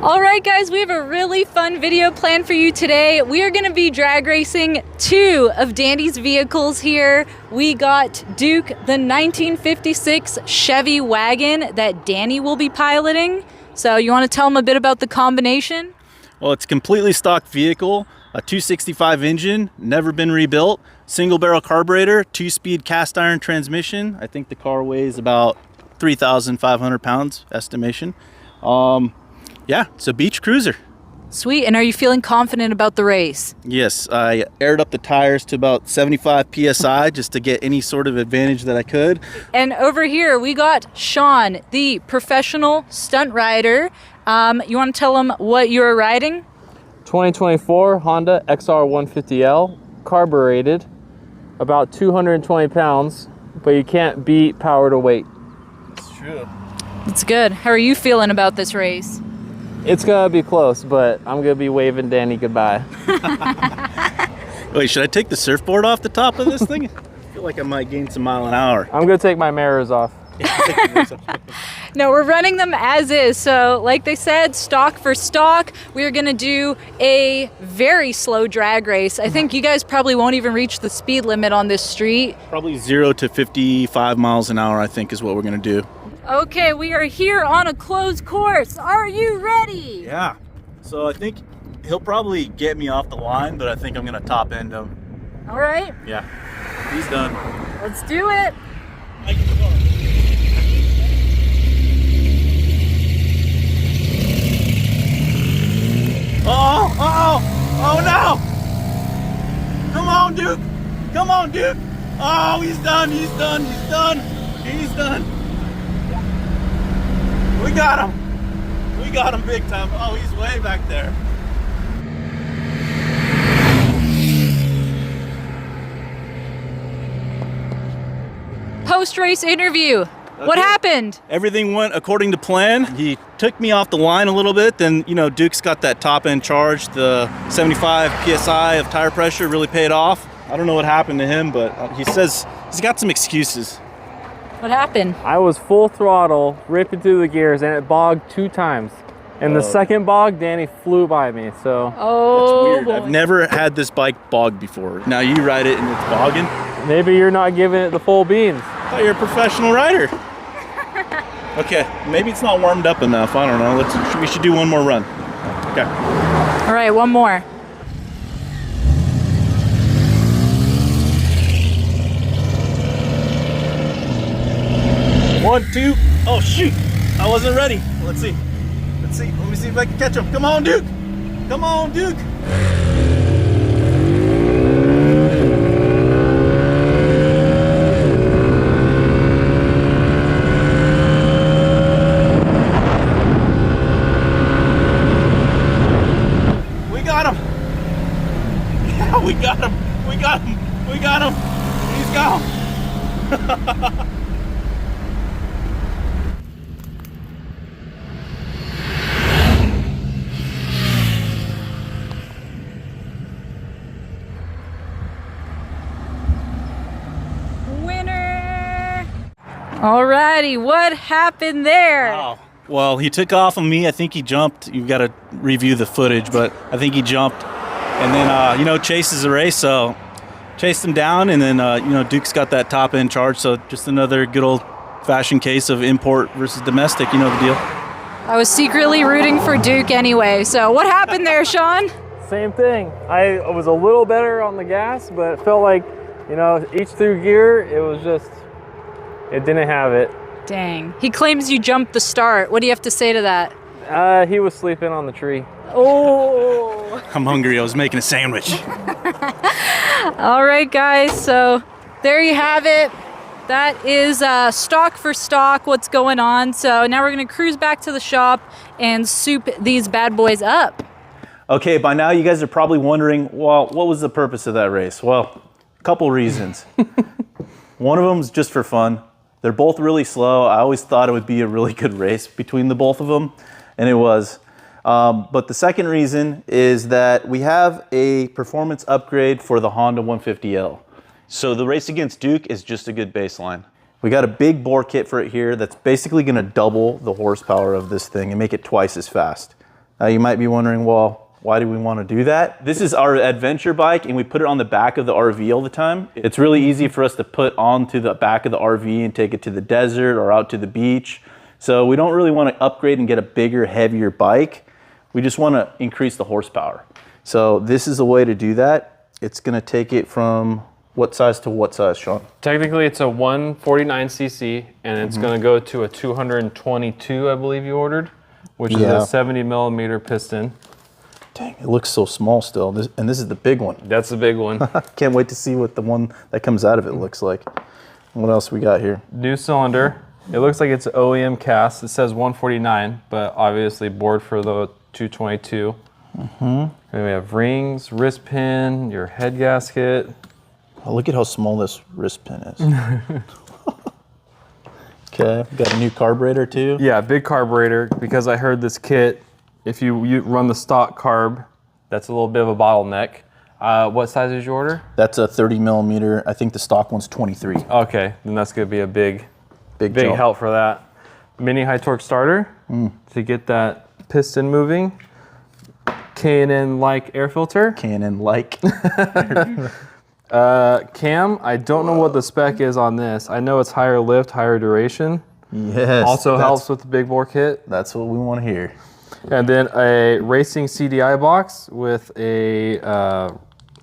All right, guys, we have a really fun video planned for you today. We are going to be drag racing two of Danny's vehicles here. We got Duke, the 1956 Chevy Wagon that Danny will be piloting. So you want to tell him a bit about the combination? Well, it's a completely stock vehicle, a 265 engine, never been rebuilt, single barrel carburetor, 2-speed cast iron transmission. I think the car weighs about 3,500 pounds estimation. Yeah, it's a beach cruiser. Sweet. And are you feeling confident about the race? Yes, I aired up the tires to about 75 PSI just to get any sort of advantage that I could. And over here, we got Sean, the professional stunt rider. You want to tell him what you're riding? 2024 Honda XR150L, carbureted, about 220 pounds, but you can't beat power to weight. It's true. It's good. How are you feeling about this race? It's gonna be close, but I'm gonna be waving Danny goodbye. Wait, should I take the surfboard off the top of this thing? I feel like I might gain some mile an hour. I'm gonna take my mirrors off. No, we're running them as is. So like they said, stock for stock, we're gonna do a very slow drag race. I think you guys probably won't even reach the speed limit on this street. Probably 0 to 55 miles an hour, I think, is what we're gonna do. Okay, we are here on a closed course. Are you ready? Yeah. So I think he'll probably get me off the line, but I think I'm gonna top end him. All right. Yeah. He's done. Let's do it. Oh no! Come on, Duke! Come on, Duke! Oh, he's done, he's done, he's done, he's done. We got him. We got him big time. Oh, he's way back there. Post-race interview. What happened? Everything went according to plan. He took me off the line a little bit. Then, you know, Duke's got that top end charge. The 75 PSI of tire pressure really paid off. I don't know what happened to him, but he says he's got some excuses. What happened? I was full throttle, ripping through the gears, and it bogged 2 times. In the second bog, Danny flew by me, so. Oh, that's weird. I've never had this bike bog before. Now you ride it and it's bogging. Maybe you're not giving it the full beans. I thought you're a professional rider. Okay, maybe it's not warmed up enough. I don't know. We should do one more run. Okay. All right, one more. One, two. Oh shoot! I wasn't ready. Let's see. Let's see. Let me see if I can catch him. Come on, Duke. Come on, Duke. We got him. Yeah, we got him. We got him. We got him. He's gone. Alrighty, what happened there? Wow. Well, he took off on me. I think he jumped. You've got to review the footage, but I think he jumped. And then, you know, chases the race, so chased him down. And then, you know, Duke's got that top end charge, so just another good old fashioned case of import versus domestic. You know the deal. I was secretly rooting for Duke anyway, so what happened there, Sean? Same thing. I was a little better on the gas, but it felt like, you know, each through gear, it was just, it didn't have it. Dang. He claims you jumped the start. What do you have to say to that? He was sleeping on the tree. Oh. I'm hungry. I was making a sandwich. All right, guys. So there you have it. That is stock for stock, what's going on. So now we're going to cruise back to the shop and soup these bad boys up. Okay, by now you guys are probably wondering, well, what was the purpose of that race? Well, a couple reasons. One of them is just for fun. They're both really slow. I always thought it would be a really good race between the both of them, and it was. But the second reason is that we have a performance upgrade for the Honda 150L. So the race against Duke is just a good baseline. We got a big bore kit for it here that's basically gonna double the horsepower of this thing and make it twice as fast. You might be wondering, well, why do we want to do that? This is our adventure bike, and we put it on the back of the RV all the time. It's really easy for us to put onto the back of the RV and take it to the desert or out to the beach. So we don't really want to upgrade and get a bigger, heavier bike. We just want to increase the horsepower. So this is a way to do that. It's going to take it from what size to what size, Sean? Technically, it's a 149cc, and it's going to go to a 222, I believe you ordered, which is a 70 millimeter piston. Dang, it looks so small still. And this is the big one. That's the big one. Can't wait to see what the one that comes out of it looks like. What else we got here? New cylinder. It looks like it's OEM cast. It says 149, but obviously bored for the 222. And we have rings, wrist pin, your head gasket. Oh, look at how small this wrist pin is. Okay, got a new carburetor too. Yeah, big carburetor, because I heard this kit, if you run the stock carb, that's a little bit of a bottleneck. What size is your order? That's a 30 millimeter. I think the stock one's 23. Okay, then that's gonna be a big jump. help for that. Mini high torque starter to get that piston moving. K&N like air filter. K&N like. Cam, I don't know what the spec is on this. I know it's higher lift, higher duration. Yes. Also helps with the big bore kit. That's what we want to hear. And then a racing CDI box with a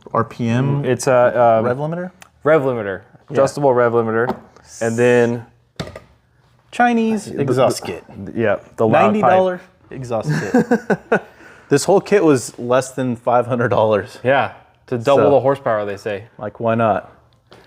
RPM. it's a rev limiter. Rev limiter, adjustable rev limiter, and then Chinese exhaust kit. Yeah, the loud $90 exhaust kit. This whole kit was less than $500. Yeah, to double the horsepower, they say. Like, why not?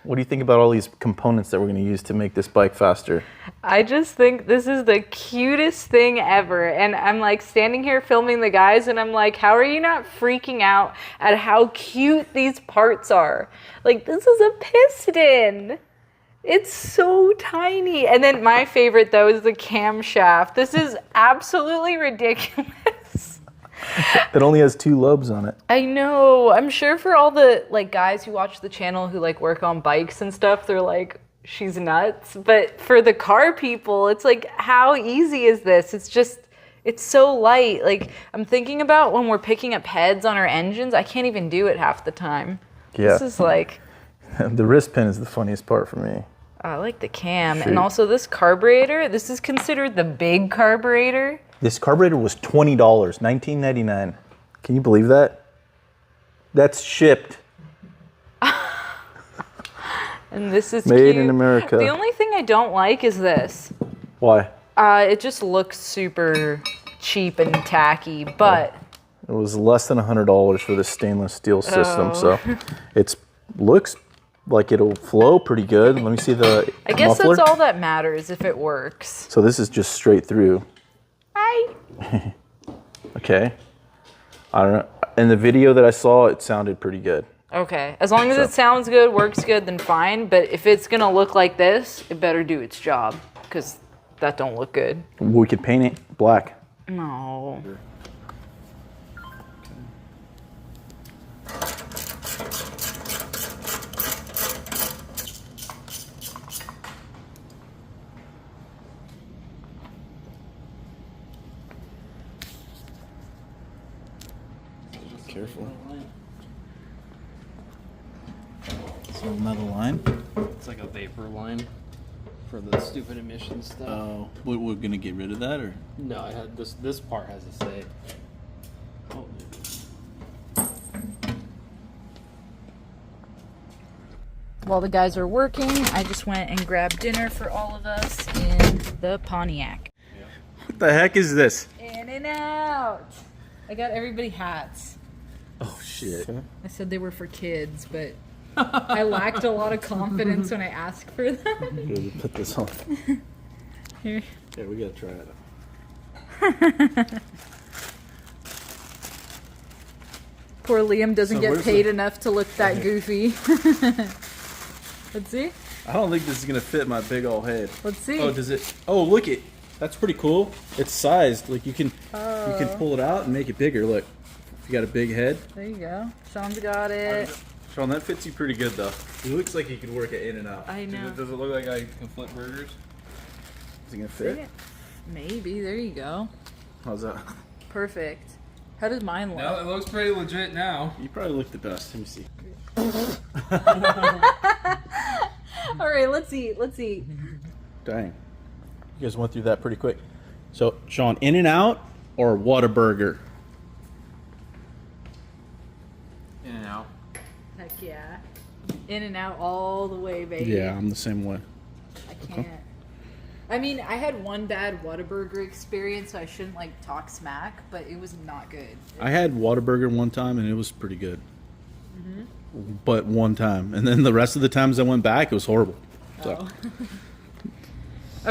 What do you think about all these components that we're going to use to make this bike faster? I just think this is the cutest thing ever. And I'm like standing here filming the guys and I'm like, how are you not freaking out at how cute these parts are? Like, this is a piston. It's so tiny. And then my favorite though is the camshaft. This is absolutely ridiculous. It only has 2 lobes on it. I know. I'm sure for all the like guys who watch the channel who like work on bikes and stuff, they're like, she's nuts. But for the car people, it's like, how easy is this? It's so light. Like, I'm thinking about when we're picking up heads on our engines, I can't even do it half the time. Yeah. This is like... The wrist pin is the funniest part for me. I like the cam. Shoot. And also this carburetor, this is considered the big carburetor. This carburetor was $20, $19.99. Can you believe that? That's shipped. And this is made cute. in America. The only thing I don't like is this. Why? It just looks super cheap and tacky, but... It was less than $100 for this stainless steel system, so it looks like it'll flow pretty good. Let me see the I guess muffler. that's all that matters if it works. So this is just straight through. Hi. Okay. I don't know. In the video that I saw, it sounded pretty good. Okay. As long as it sounds good, works good, then fine. But if it's going to look like this, it better do its job, because that don't look good. We could paint it black. No. Careful. So another line? It's like a vapor line for the stupid emissions stuff. Oh, we're gonna get rid of that, or? No, I had this part has a say. Oh. While the guys are working, I just went and grabbed dinner for all of us in the Pontiac. What the heck is this? In and out. I got everybody hats. Oh shit. I said they were for kids, but I lacked a lot of confidence when I asked for them. Good, put this on. Here. Yeah, we gotta try it. Poor Liam doesn't get paid the... enough to look that goofy. Let's see. I don't think this is gonna fit my big old head. Let's see. Oh, does it? Oh, look it. That's pretty cool. It's sized. Like you can pull it out and make it bigger. Look, if you got a big head. There you go. Sean's got it. Sean, that fits you pretty good though. It looks like you could work it in and out. I know. Does it look like I can flip burgers? Is it gonna fit? Maybe. There you go. How's that? Perfect. How does mine look? No, it looks pretty legit now. You probably look the best. Let me see. All right, let's eat. Let's eat. Dang. You guys went through that pretty quick. So, Sean, In-N-Out or Whataburger? In-N-Out. Heck yeah. In-N-Out all the way, baby. Yeah, I'm the same way. I can't. I mean, I had one bad Whataburger experience, so I shouldn't like talk smack, but it was not good. I had Whataburger one time and it was pretty good. But one time. And then the rest of the times I went back, it was horrible. So. Oh.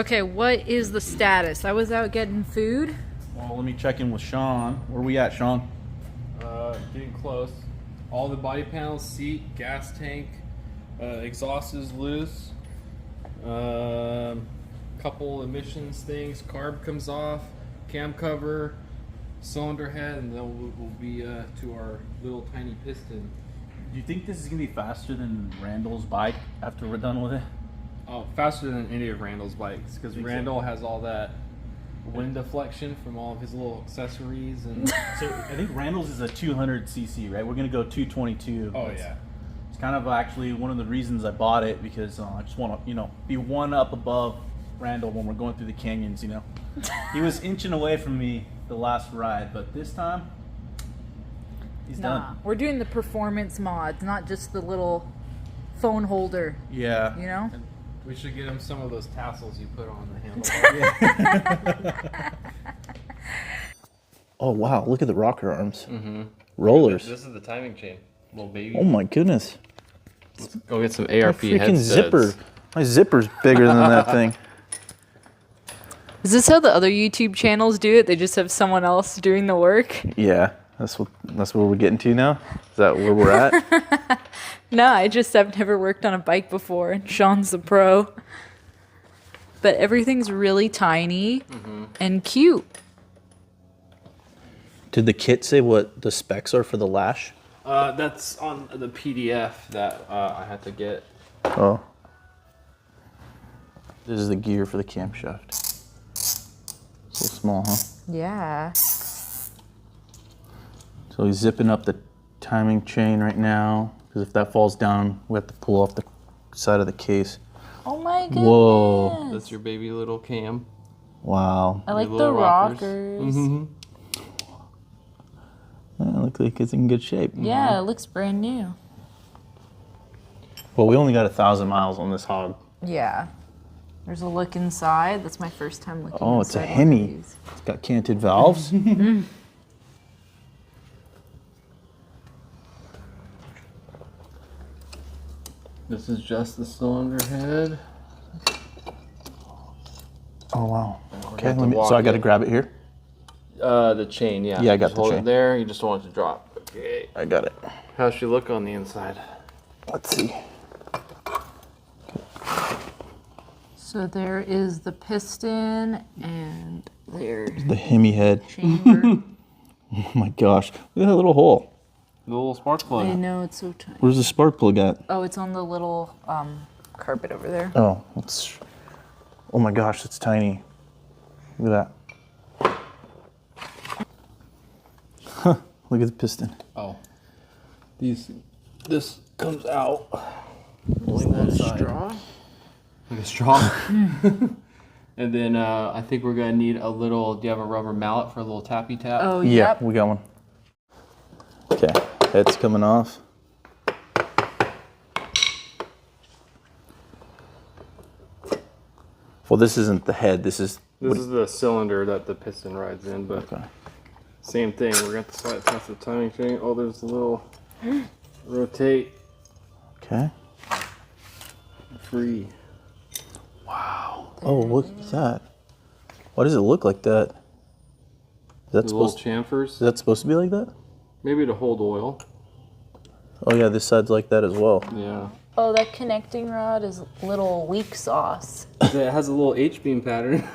Okay, what is the status? I was out getting food. Well, let me check in with Sean. Where we at, Sean? Getting close. All the body panels, seat, gas tank, exhaust is loose. Couple emissions things, carb comes off, cam cover, cylinder head, and then we'll be to our little tiny piston. Do you think this is going to be faster than Randall's bike after we're done with it? Oh, faster than any of Randall's bikes, because Randall has all that wind deflection from all of his little accessories. And So I think Randall's is a 200cc, right? We're going to go 222. oh yeah. It's kind of actually one of the reasons I bought it, because I just want to, be one up above Randall when we're going through the canyons, He was inching away from me the last ride, but this time, he's done. We're doing the performance mods, not just the little phone holder, Yeah. And we should get him some of those tassels you put on the handlebar. Oh, wow. Look at the rocker arms. Rollers. This is the timing chain, little baby. Oh, my goodness. Let's go get some My ARP freaking headsets. zipper. My zipper's bigger than that thing. Is this how the other YouTube channels do it? They just have someone else doing the work? Yeah. That's where we're getting to now? Is that where we're at? No, I've never worked on a bike before, and Sean's the pro. But everything's really tiny and cute. Did the kit say what the specs are for the lash? That's on the PDF that I had to get. Oh. This is the gear for the camshaft. It's a little small, huh? Yeah. So he's zipping up the timing chain right now, because if that falls down, we have to pull off the side of the case. Oh my goodness. Whoa. That's your baby little cam. Wow. I like Your the little rockers. It looks like it's in good shape. Yeah, it looks brand new. Well, we only got 1,000 miles on this hog. Yeah. There's a look inside. That's my first time looking Oh, it's a inside one of Hemi. these. It's got canted valves. This is just the cylinder head. Oh, wow. Okay, have to so I walk got to it. grab it here? The chain, yeah. Yeah, I got Just the hold chain. it there. You just don't want it to drop. Okay. I got it. How she look on the inside? Let's see. So there is the piston, and there's The Hemi head. chamber. Oh my gosh. Look at that little hole. The little spark plug. I know, it's so tiny. Where's the spark plug at? Oh, it's on the little carpet over there. Oh, oh my gosh, it's tiny. Look at that. Huh, look at the piston. Oh. This comes out. Only one side. Straw? Like a straw? And then I think we're gonna need a little, do you have a rubber mallet for a little tappy tap? Oh, Yeah, yep. we got one. Okay, head's coming off. Well, this isn't the head, this is... This is the cylinder that the piston rides in, but Okay. same thing. We're going to have to slide past the timing chain. Oh, there's a little rotate Okay. free. Wow. Oh, look at that. Why does it look like that? Is that The little supposed chamfers. Is that supposed to be like that? Maybe to hold oil. Oh yeah, this side's like that as well. Yeah. Oh, that connecting rod is little weak sauce. It has a little H-beam pattern.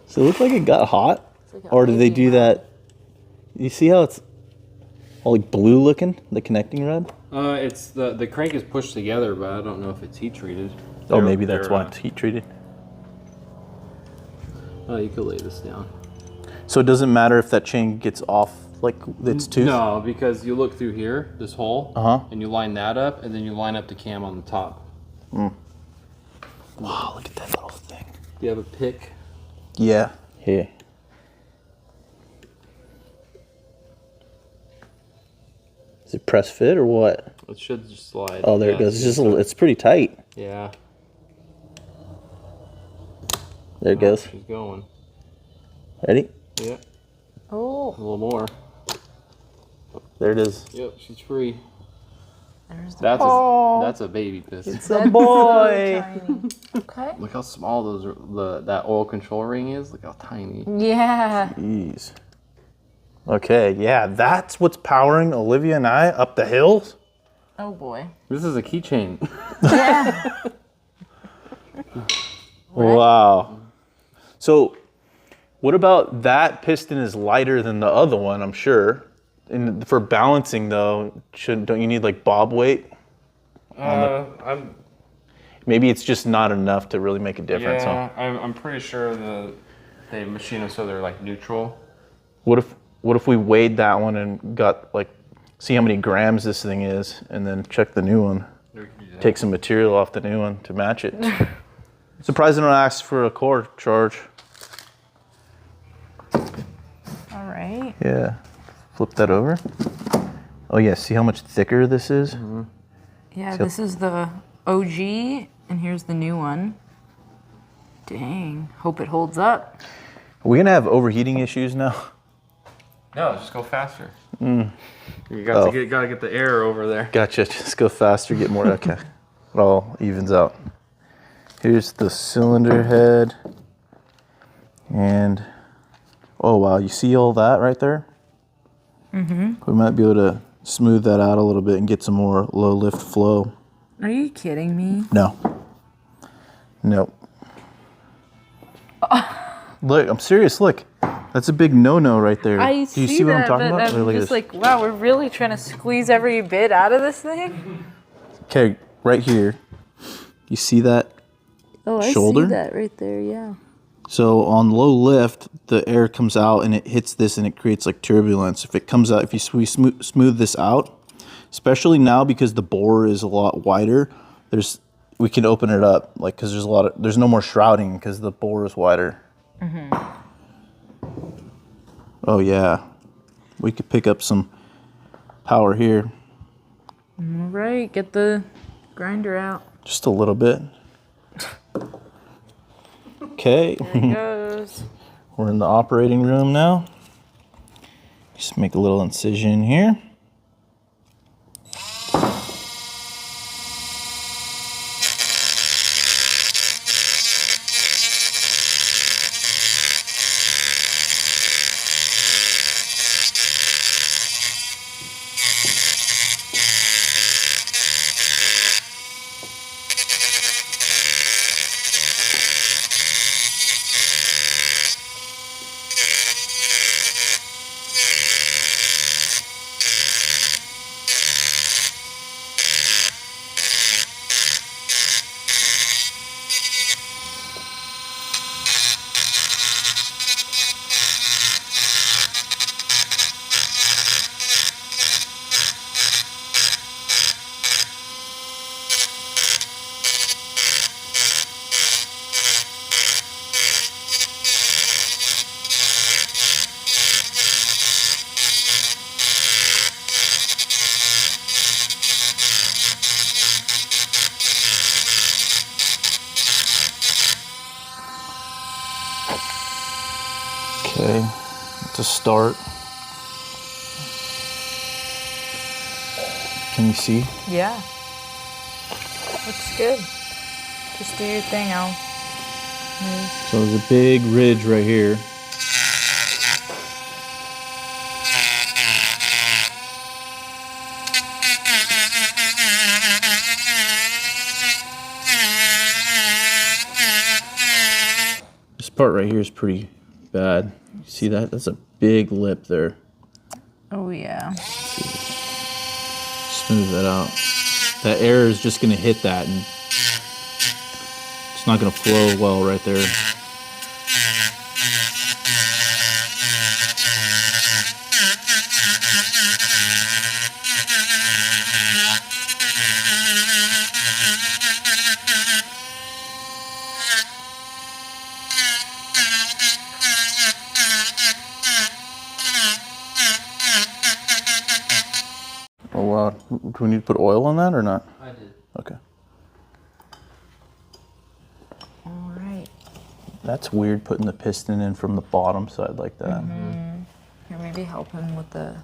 So it looked like it got hot? like an Or did they I-beam do rod. that? You see how it's all like blue looking, the connecting rod? It's the crank is pushed together, but I don't know if it's heat treated. Oh, maybe that's why it's heat treated. Oh, you could lay this down. So it doesn't matter if that chain gets off like its tooth? No, because you look through here, this hole, and you line that up, and then you line up the cam on the top. Wow, look at that little thing. Do you have a pick? Yeah. Here. Is it press fit or what? It should just slide. Oh, there it goes. It's just it's pretty tight. Yeah. There it goes. She's going. Ready? Yeah. Oh. A little more. There it is. Yep, she's free. There's the That's a baby piston. It's a boy. tiny. Okay. Look how small that oil control ring is. Look how tiny. Yeah. Jeez. Okay, yeah, that's what's powering Olivia and I up the hills. Oh boy. This is a keychain. Yeah. Wow. So, what about that piston is lighter than the other one, I'm sure. And for balancing though, don't you need like bob weight? Maybe it's just not enough to really make a difference. Yeah, Huh? I'm pretty sure they machine them so they're like neutral. What if we weighed that one and got like, see how many grams this thing is, and then check the new one? Take some material off the new one to match it. Surprised they don't ask for a core charge. All right. Yeah. Flip that over. Oh yeah, see how much thicker this is? Yeah, this is the OG, and here's the new one. Dang. Hope it holds up. Are we gonna have overheating issues now? No, just go faster. You gotta get the air over there. Gotcha, just go faster, get more, okay. It all evens out. Here's the cylinder head. And, oh wow, you see all that right there? We might be able to smooth that out a little bit and get some more low lift flow. Are you kidding me? No. Nope. Look, I'm serious, look. That's a big no-no right there. I Do you see see what I'm that, talking but about? I'm Look at just this. like, wow, we're really trying to squeeze every bit out of this thing. Okay, right here. You see that? Oh, I Shoulder? see that right there, yeah. So on low lift, the air comes out and it hits this and it creates like turbulence. If it comes out, if we smooth this out, especially now because the bore is a lot wider, we can open it up, like, because there's no more shrouding because the bore is wider. Oh yeah, we could pick up some power here. All right, get the grinder out. Just a little bit. Okay. There it goes. We're in the operating room now. Just make a little incision here. Okay, to start. Can you see? Yeah. Looks good. Just do your thing, Al. Move. So there's a big ridge right here. This part right here is pretty bad. You see that? That's a big lip there. Oh, yeah. Smooth that out. That air is just gonna hit that and it's not gonna flow well right there. wow. Do we need to put oil on that or not? I did. Okay. All right. That's weird putting the piston in from the bottom side like that. Here, maybe help him with the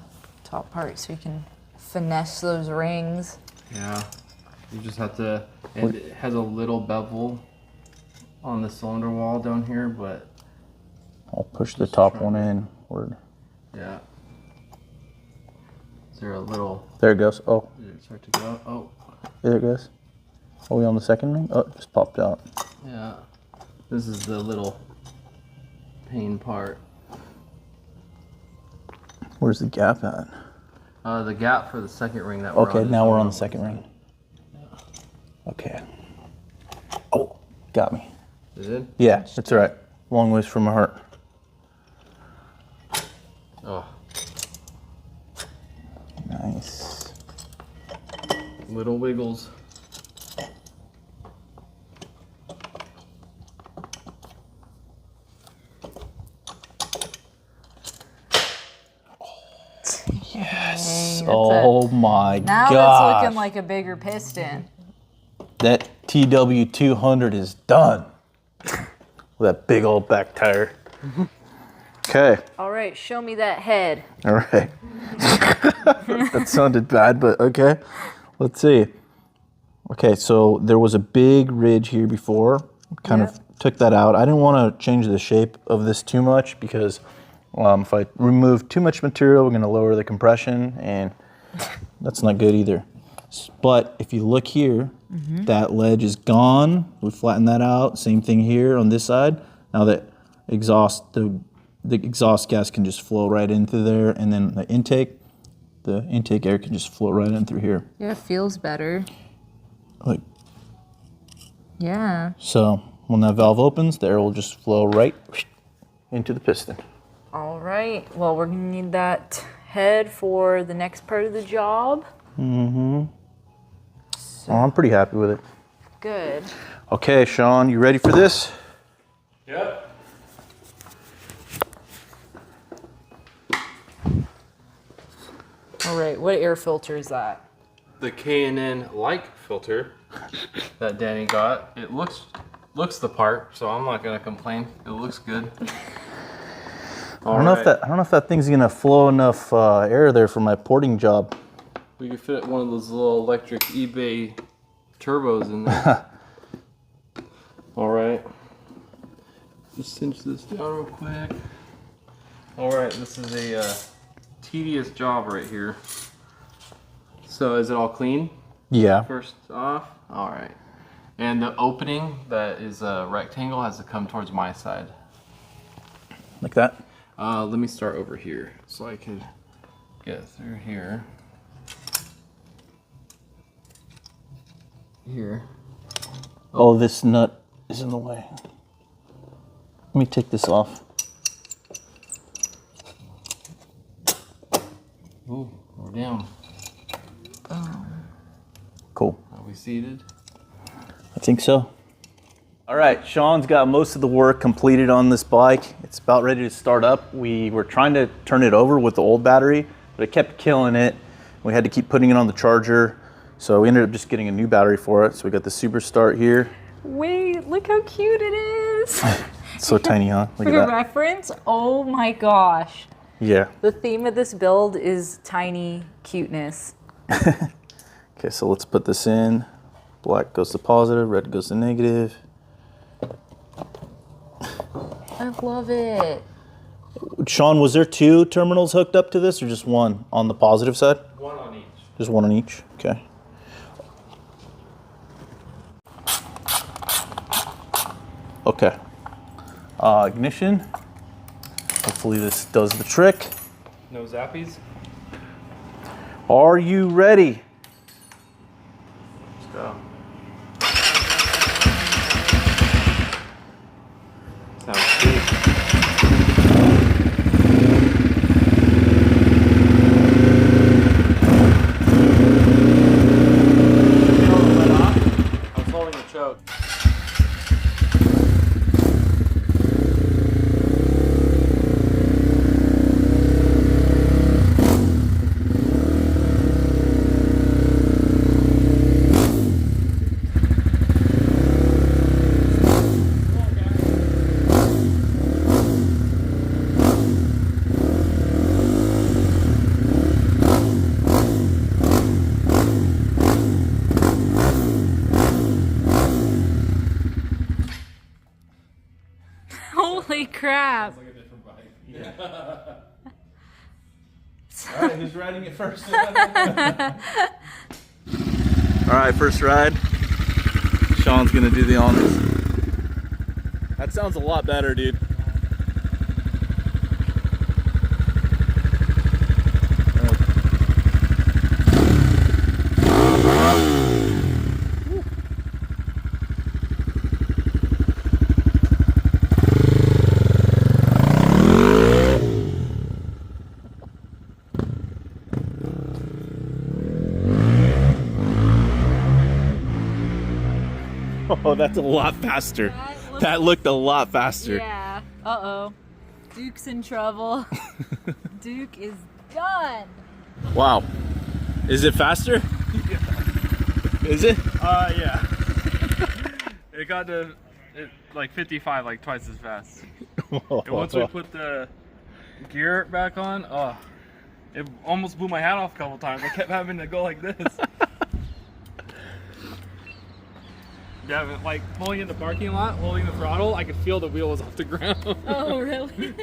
top part so you can finesse those rings. Yeah. You just have to, and it has a little bevel on the cylinder wall down here, but I'll push the top one in. yeah. Is there a little, There it goes. Oh, did it start to go? Oh, there it goes. Are we on the second ring? Oh, it just popped out. yeah. This is the little pain part. Where's the gap at? The gap for the second ring that we're on. Okay, is now we're on the the second ring. Okay. Oh, got me. Is it? Yeah, that's all right. Long ways from my heart. Oh, Nice. little wiggles. Yes. Dang, Oh my now gosh. that's looking like a bigger piston. That TW200 is done. With that big old back tire. Okay. All right, show me that head. All right. That sounded bad, but okay. Let's see. Okay, so there was a big ridge here before. Kind of took that out. I didn't want to change the shape of this too much because if I remove too much material, we're going to lower the compression, and that's not good either. But if you look here, that ledge is gone. We flattened that out. Same thing here on this side. Now that the exhaust gas can just flow right into there, and then the intake air can just flow right in through here. Yeah, it feels better. Like Yeah. so, when that valve opens, the air will just flow right into the piston. All right. Well, we're going to need that head for the next part of the job. Oh, I'm pretty happy with it. Good. Okay, Sean, you ready for this? Yep. All right. What air filter is that? The K&N like filter that Danny got. It looks the part, so I'm not gonna complain. It looks good. I don't know if that thing's gonna flow enough air there for my porting job. We could fit one of those little electric eBay turbos in there. All right. Just cinch this down real quick. All right, this is a tedious job right here. So is it all clean? Yeah. First off, all right. And the opening that is a rectangle has to come towards my side. Like that? Let me start over here so I can get through here. Here. Oh, this nut is in the way. Let me take this off. Ooh, we're down. Cool. Are we seated? I think so. All right, Sean's got most of the work completed on this bike. It's about ready to start up. We were trying to turn it over with the old battery, but it kept killing it. We had to keep putting it on the charger. So we ended up just getting a new battery for it. So we got the Super Start here. Wait, look how cute it is. It's so tiny, huh? Look For at that. reference, oh my gosh. Yeah. The theme of this build is tiny cuteness. Okay, so let's put this in. Black goes to positive, red goes to negative. I love it. Sean, was there 2 terminals hooked up to this or just one on the positive side? One on each. Just one on each? Okay. Okay. Ignition. Hopefully this does the trick. No zappies? Are you ready? Let's go. Sounds sweet. I was holding the choke. crap. Like a different bike. Yeah. All right, who's riding it first? All right, first ride. Sean's gonna do the honors. That sounds a lot better, dude. Oh, that's a lot faster. That looked a lot faster. Yeah. Uh-oh. Duke's in trouble. Duke is done. Wow. Is it faster? Yeah. Is it? Yeah. It got to like 55, like twice as fast. And once we put the gear back on, it almost blew my hat off a couple times. I kept having to go like this. Yeah, but like pulling in the parking lot, holding the throttle, I could feel the wheel was off the ground. Oh, really?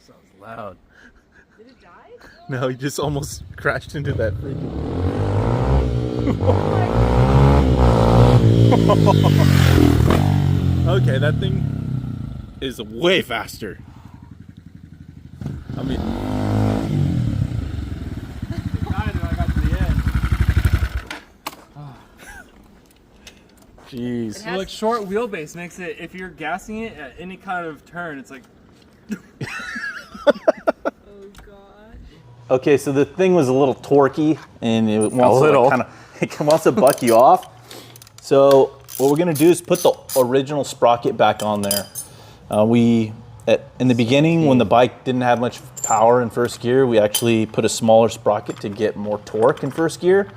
Sounds loud. Did it die? No, he just almost crashed into that freaking. Okay, that thing is way faster. I mean, jeez. So like short wheelbase makes it, if you're gassing it at any kind of turn, it's like. Oh, gosh. Okay, so the thing was a little torquey, and it wants to like, it wants to buck you off. So what we're gonna do is put the original sprocket back on there. In the beginning, when the bike didn't have much power in first gear, we actually put a smaller sprocket to get more torque in first gear.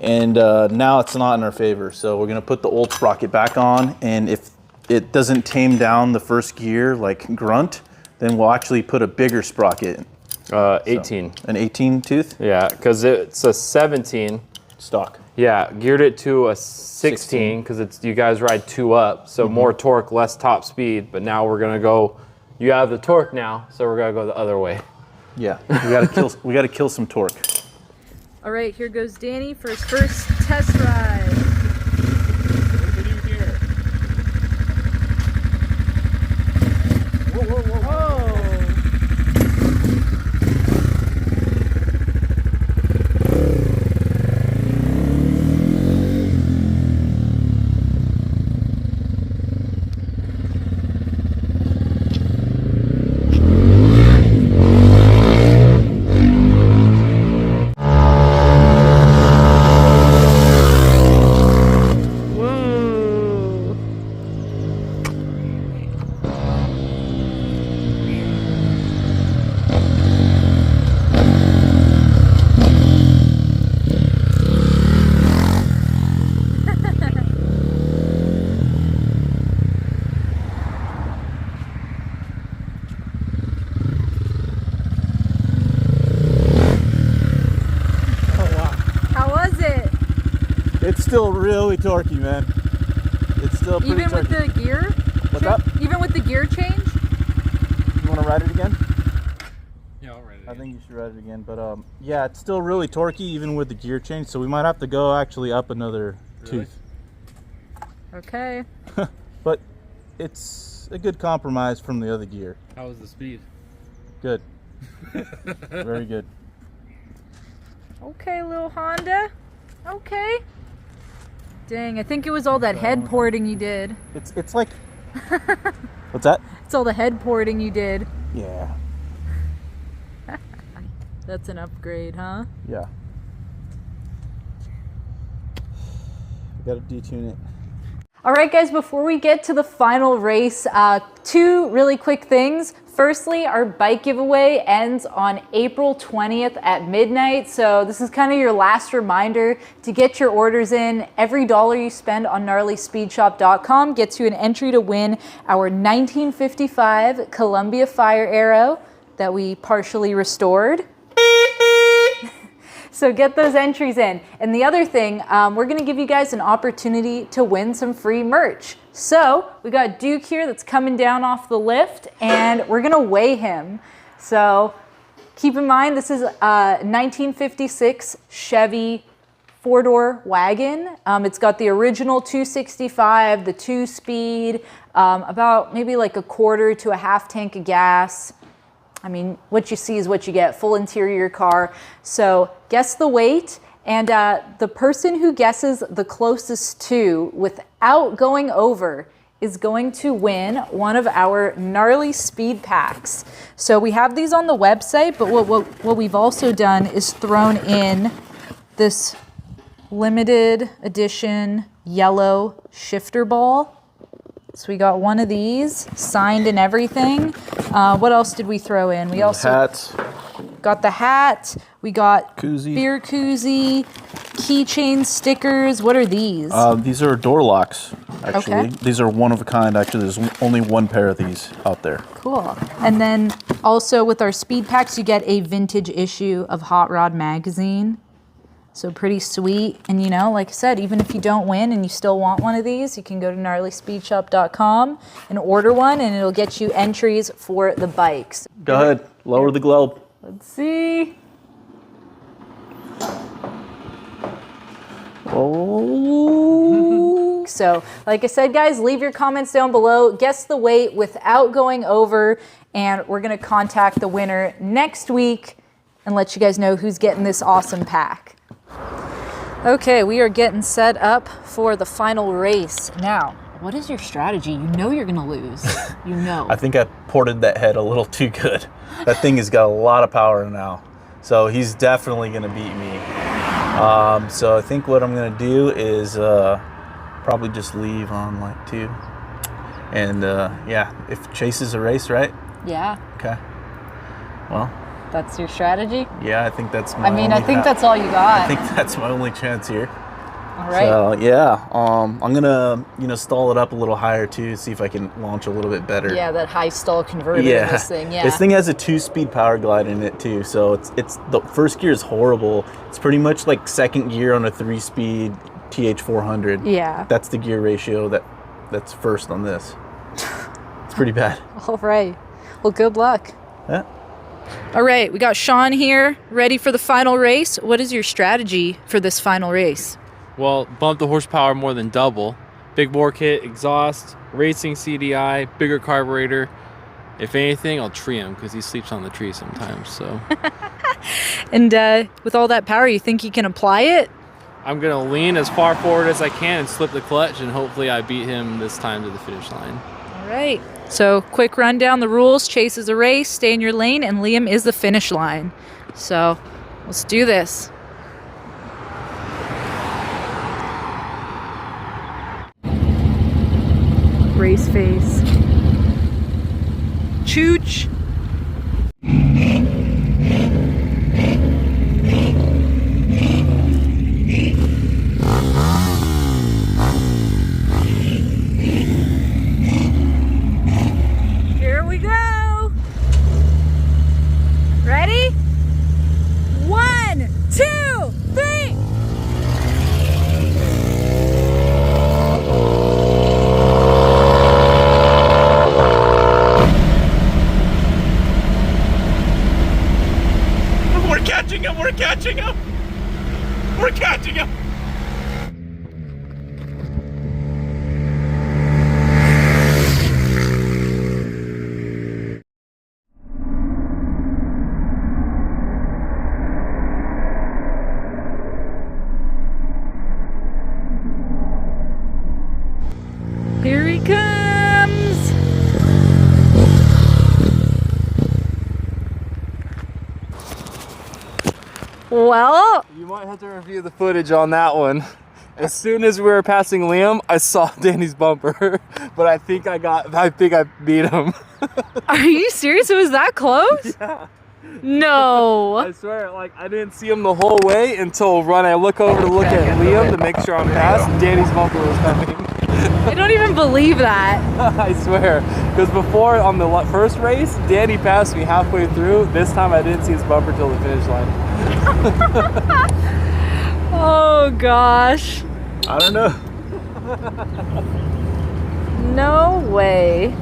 And now it's not in our favor. So we're gonna put the old sprocket back on, and if it doesn't tame down the first gear like grunt, then we'll actually put a bigger sprocket. 18. So, an 18 tooth? Yeah, because it's a 17. Stock. Yeah, geared it to a 16 because it's you guys ride 2 up, so more torque, less top speed. But now we're gonna go. You have the torque now, so we're gonna go the other way. Yeah, we gotta kill some torque. All right, here goes Danny for his first test ride. What's the new gear? Whoa, whoa, whoa, whoa. It's still really torquey, man. It's still pretty Even with torquey. the gear? What's up? Even with the gear change? You want to ride it again? Yeah, I'll ride it again. I think you should ride it again. But yeah, it's still really torquey even with the gear change. So we might have to go actually up another tooth. Okay. But it's a good compromise from the other gear. How was the speed? Good. Very good. Okay, little Honda. Okay. Dang, I think it was all that head porting you did. It's like. What's that? It's all the head porting you did. Yeah. That's an upgrade, huh? Yeah. We gotta detune it. All right, guys, before we get to the final race, 2 really quick things. Firstly, our bike giveaway ends on April 20th at midnight. So this is kind of your last reminder to get your orders in. Every dollar you spend on gnarlyspeedshop.com gets you an entry to win our 1955 Columbia Fire Arrow that we partially restored. So get those entries in. And the other thing, we're gonna give you guys an opportunity to win some free merch. So we got Duke here that's coming down off the lift, and we're gonna weigh him. So keep in mind, this is a 1956 Chevy 4-door wagon. It's got the original 265, the 2-speed, about maybe like a quarter to a half tank of gas. I mean, what you see is what you get, full interior car. So guess the weight, and the person who guesses the closest to without going over is going to win one of our gnarly speed packs. So we have these on the website, but what we've also done is thrown in this limited edition yellow shifter ball. So we got one of these, signed and everything. What else did we throw in? We also hats. Got the hat. We got Koozie. beer koozie, keychain stickers. What are these? These are door locks, actually. Okay. These are one of a kind. Actually, there's only one pair of these out there. Cool. And then also with our speed packs, you get a vintage issue of Hot Rod magazine. So pretty sweet. And you know, like I said, even if you don't win and you still want one of these, you can go to gnarlyspeedshop.com and order one, and it'll get you entries for the bikes. Go ahead, lower the globe. Let's see. Oh. So, like I said, guys, leave your comments down below. Guess the weight without going over, and we're going to contact the winner next week and let you guys know who's getting this awesome pack. Okay, we are getting set up for the final race. Now, what is your strategy? You know you're going to lose. You know. I think I ported that head a little too good. That thing has got a lot of power now. So he's definitely going to beat me. So I think what I'm going to do is probably just leave on like 2. And yeah, if Chase is a race, right? Yeah. Okay. Well. That's your strategy? Yeah, I think that's my I think that's all you got. I think that's my only chance here. All right. So yeah, I'm gonna stall it up a little higher too, see if I can launch a little bit better. Yeah, that high stall converter in this thing. Yeah. This thing has a 2-speed power glide in it too, so it's the first gear is horrible. It's pretty much like second gear on a 3-speed TH400. Yeah. That's the gear ratio that's first on this. It's pretty bad. All right. Well, good luck. Yeah. All right, we got Sean here, ready for the final race. What is your strategy for this final race? Well, bump the horsepower more than double. Big bore kit, exhaust, racing CDI, bigger carburetor. If anything, I'll tree him because he sleeps on the tree sometimes. So. And with all that power, you think you can apply it? I'm going to lean as far forward as I can and slip the clutch, and hopefully I beat him this time to the finish line. All right. So quick rundown the rules. Chase is a race, stay in your lane, and Liam is the finish line. So let's do this. Race face. Chooch. Here we go. Ready? 1, 2, 3. We're catching him! We're catching him! We're catching him! Here he comes. Well, You might have to review the footage on that one. As soon as we were passing Liam, I saw Danny's bumper, but I think I beat him. are you serious? It was that close? Yeah. No. I swear, like, I didn't see him the whole way until when I look over to look at Liam to make sure I'm past, Danny's bumper was coming. I don't even believe that. I swear. Because before, on the first race, Danny passed me halfway through. This time I didn't see his bumper till the finish line. Oh gosh. I don't know. No way.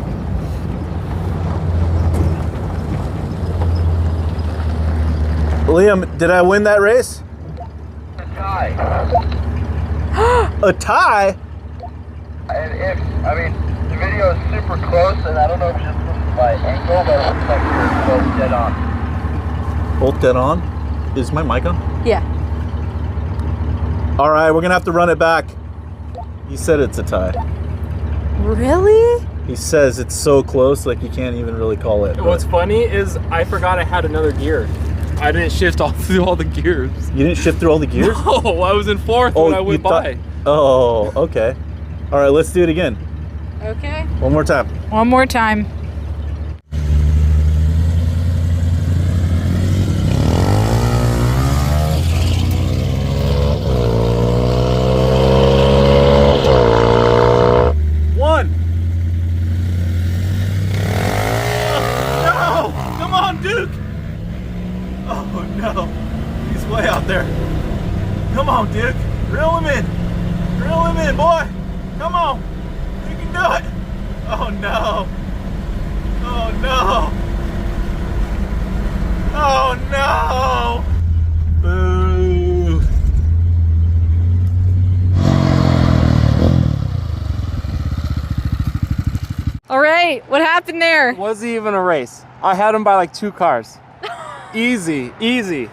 Liam, did I win that race? A tie. A tie? And if, I mean, the video is super close, and I don't know if it's just by angle, but it looks like you're both dead on. Both dead on? Is my mic on? Yeah. All right, we're gonna have to run it back. He said it's a tie. Really? He says it's so close, like you can't even really call it. What's funny is I forgot I had another gear. I didn't shift through all the gears. You didn't shift through all the gears? Oh, I was in fourth when I went by. Oh, okay. All right, let's do it again. Okay. One more time. One more time. One. No! Come on, Duke! Oh no, he's way out there. Come on, Duke. Reel him in. Reel him in, boy. Come on. You can do it. Oh no. Oh no. Oh no. Boo. All right, what happened there? It wasn't even a race. I had him by like 2 cars. Easy, easy.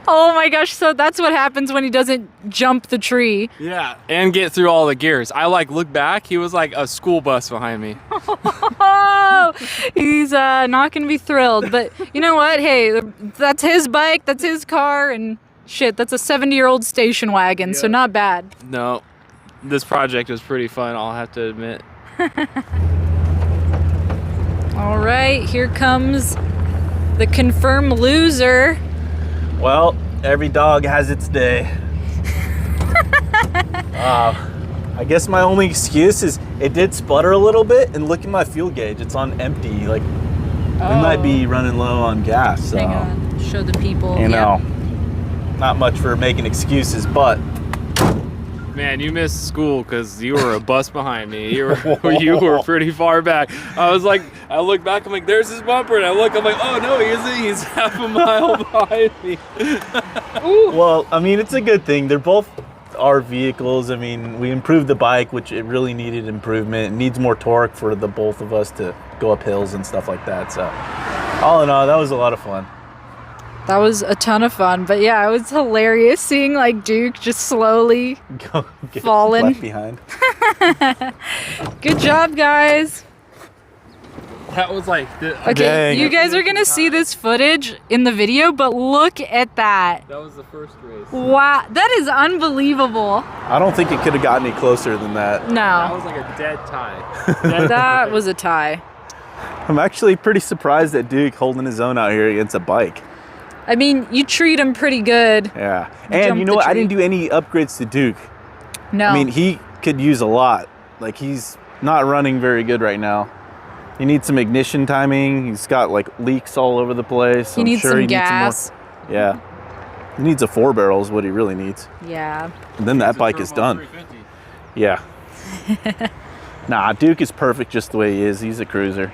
Oh my gosh, so that's what happens when he doesn't jump the tree. Yeah, and get through all the gears. I like look back, he was like a school bus behind me. Oh, he's not gonna be thrilled, but you know what? Hey, that's his bike, that's his car, and shit, that's a 70-year-old station wagon, so not bad. No, this project was pretty fun, I'll have to admit. All right, here comes the confirmed loser. Well, every dog has its day. I guess my only excuse is it did sputter a little bit, and look at my fuel gauge. It's on empty. Like, we might be running low on gas. So, Hang on, show the people. you know, not much for making excuses, but Man, you missed school because you were a bus behind me. You were pretty far back. I was like, I look back, I'm like, there's his bumper, and I look, I'm like, oh no, he isn't. He's half a mile behind me. well, I mean, it's a good thing. They're both our vehicles. I mean, we improved the bike, which it really needed improvement. It needs more torque for the both of us to go up hills and stuff like that. So, all in all, that was a lot of fun. That was a ton of fun, but yeah, it was hilarious seeing like Duke just slowly Go get fallen. left behind. Good job, guys. That was like, Okay, Dang. you guys are gonna see this footage in the video, but look at that. that was the first race. Wow, that is unbelievable. I don't think it could have gotten any closer than that. That No, was like a dead tie. that was a tie. I'm actually pretty surprised at Duke holding his own out here against a bike. I mean, you treat him pretty good. Yeah. Jump And you know the what? I tree. didn't do any upgrades to Duke. No. I mean, he could use a lot. Like, he's not running very good right now. He needs some ignition timing. He's got like leaks all over the place. he needs some gas. More. Yeah. He needs a 4-barrel is what he really needs. Yeah. And then that bike is done. Yeah. Nah, Duke is perfect just the way he is. He's a cruiser.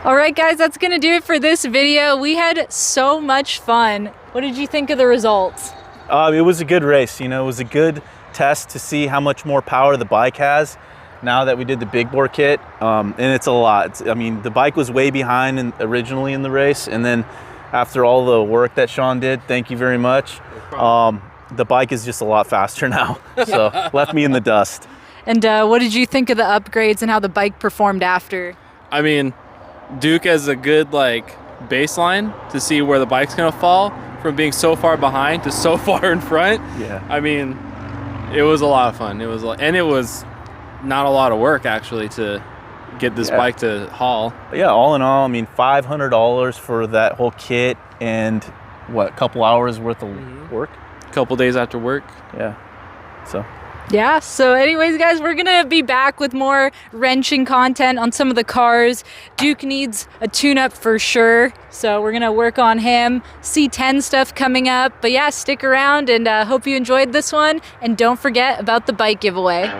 All right, guys, that's gonna do it for this video. We had so much fun. What did you think of the results? It was a good race. You know, it was a good test to see how much more power the bike has now that we did the big bore kit. And it's a lot. I mean, the bike was way behind originally in the race. And then after all the work that Sean did, thank you very much. The bike is just a lot faster now. So left me in the dust. And what did you think of the upgrades and how the bike performed after? I mean, Duke has a good like baseline to see where the bike's gonna fall from being so far behind to so far in front. Yeah. I mean, it was a lot of fun. It was not a lot of work actually to get this bike to haul. But yeah, all in all, I mean, $500 for that whole kit and what, a couple hours worth of work? A couple days after work. Yeah. So Yeah, so anyways, guys, we're gonna be back with more wrenching content on some of the cars. Duke needs a tune-up for sure, so we're gonna work on him. C10 stuff coming up, but yeah, stick around, and hope you enjoyed this one, and don't forget about the bike giveaway.